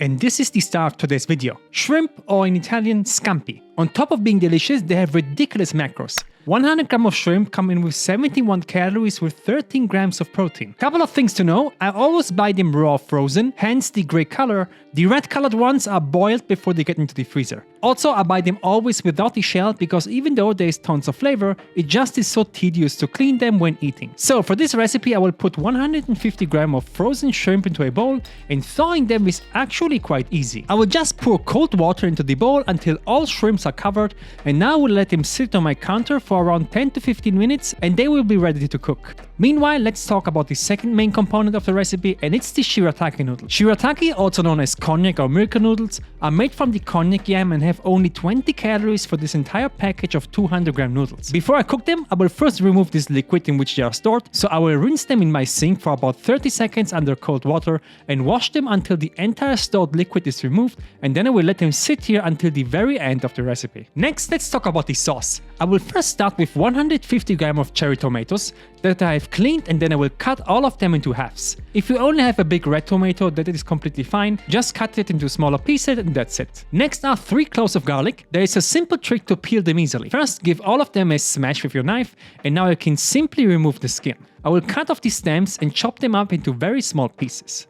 And this is the star of today's video. Shrimp, or in Italian, scampi. On top of being delicious, they have ridiculous macros. 100 grams of shrimp come in with 71 calories with 13 grams of protein. Couple of things to know, I always buy them raw frozen, hence the grey color. The red colored ones are boiled before they get into the freezer. Also, I buy them always without the shell because even though there is tons of flavor, it just is so tedious to clean them when eating. So for this recipe I will put 150 grams of frozen shrimp into a bowl, and thawing them is actually quite easy. I will just pour cold water into the bowl until all shrimps are covered, and now I will let them sit on my counter for around 10 to 15 minutes and they will be ready to cook. Meanwhile, let's talk about the second main component of the recipe, and it's the shirataki noodle. Shirataki, also known as konjac or miracle noodles, are made from the konjac yam and have only 20 calories for this entire package of 200 gram noodles. Before I cook them, I will first remove this liquid in which they are stored, so I will rinse them in my sink for about 30 seconds under cold water and wash them until the entire stored liquid is removed, and then I will let them sit here until the very end of the recipe. Next, let's talk about the sauce. I will first start with 150 grams of cherry tomatoes that I have cleaned, and then I will cut all of them into halves. If you only have a big red tomato, that is completely fine, just cut it into smaller pieces and that's it. Next are 3 cloves of garlic. There is a simple trick to peel them easily. First, give all of them a smash with your knife, and now you can simply remove the skin. I will cut off the stems and chop them up into very small pieces.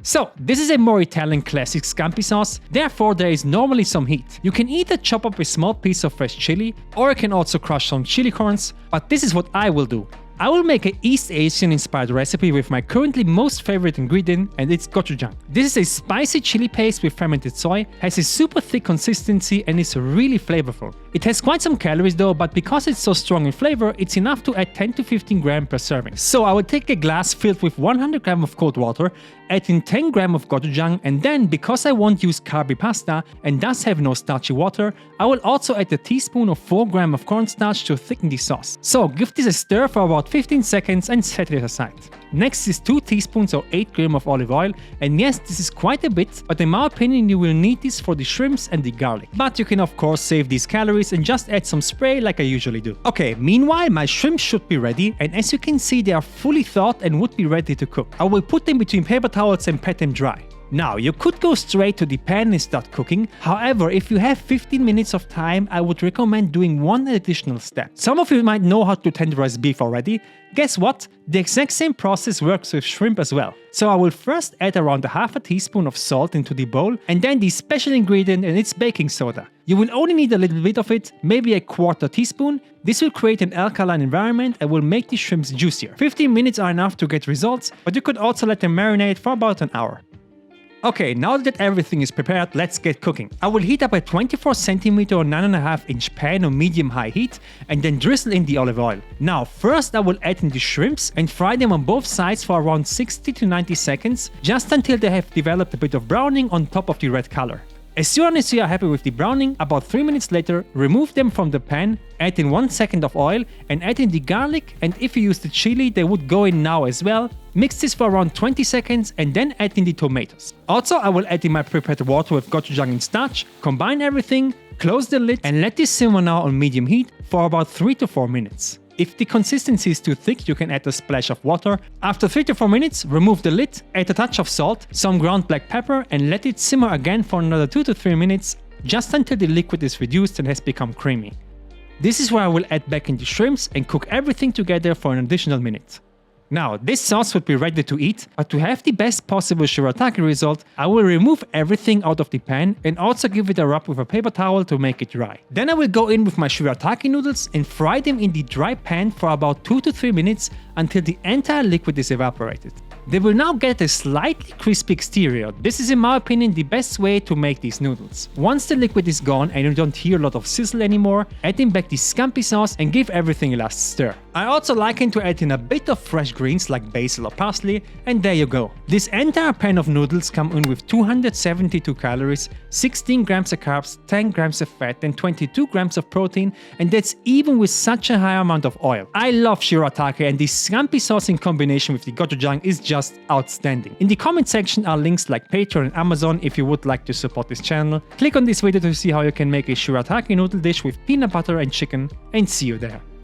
So, this is a more Italian classic scampi sauce, therefore there is normally some heat. You can either chop up a small piece of fresh chili, or you can also crush some chili corns, but this is what I will do. I will make an East Asian inspired recipe with my currently most favorite ingredient, and it's gochujang. This is a spicy chili paste with fermented soy, has a super thick consistency and is really flavorful. It has quite some calories though, but because it's so strong in flavor, it's enough to add 10 to 15 grams per serving. So I will take a glass filled with 100 grams of cold water, add in 10 grams of gochujang, and then, because I won't use carby pasta and thus have no starchy water, I will also add a teaspoon of 4 grams of cornstarch to thicken the sauce. So give this a stir for about 15 seconds and set it aside. Next is 2 teaspoons or 8 grams of olive oil, and yes, this is quite a bit, but in my opinion you will need this for the shrimps and the garlic. But you can of course save these calories and just add some spray like I usually do. Okay, meanwhile my shrimps should be ready, and as you can see they are fully thawed and would be ready to cook. I will put them between paper towels and pat them dry. Now, you could go straight to the pan and start cooking. However, if you have 15 minutes of time, I would recommend doing one additional step. Some of you might know how to tenderize beef already. Guess what? The exact same process works with shrimp as well. So I will first add around a half a teaspoon of salt into the bowl, and then the special ingredient, and it's baking soda. You will only need a little bit of it, maybe a quarter teaspoon. This will create an alkaline environment and will make the shrimps juicier. 15 minutes are enough to get results, but you could also let them marinate for about an hour. Okay, now that everything is prepared, let's get cooking. I will heat up a 24 cm or 9.5 inch pan on medium-high heat and then drizzle in the olive oil. Now, first I will add in the shrimps and fry them on both sides for around 60 to 90 seconds, just until they have developed a bit of browning on top of the red color. As soon as you are happy with the browning, about 3 minutes later, remove them from the pan, add in 1 second of oil and add in the garlic, and if you use the chili, they would go in now as well. Mix this for around 20 seconds and then add in the tomatoes. Also, I will add in my prepared water with gochujang and starch, combine everything, close the lid and let this simmer now on medium heat for about 3 to 4 minutes. If the consistency is too thick, you can add a splash of water. After 3 to 4 minutes, remove the lid, add a touch of salt, some ground black pepper and let it simmer again for another 2 to 3 minutes, just until the liquid is reduced and has become creamy. This is where I will add back in the shrimps and cook everything together for an additional minute. Now, this sauce would be ready to eat, but to have the best possible shirataki result, I will remove everything out of the pan and also give it a rub with a paper towel to make it dry. Then I will go in with my shirataki noodles and fry them in the dry pan for about 2 to 3 minutes until the entire liquid is evaporated. They will now get a slightly crispy exterior. This is in my opinion the best way to make these noodles. Once the liquid is gone and you don't hear a lot of sizzle anymore, add in back the scampi sauce and give everything a last stir. I also like to add in a bit of fresh greens like basil or parsley, and there you go. This entire pan of noodles come in with 272 calories, 16 grams of carbs, 10 grams of fat and 22 grams of protein, and that's even with such a high amount of oil. I love shirataki, and this scampi sauce in combination with the gochujang is just outstanding. In the comment section are links like Patreon and Amazon if you would like to support this channel. Click on this video to see how you can make a shirataki noodle dish with peanut butter and chicken, and see you there.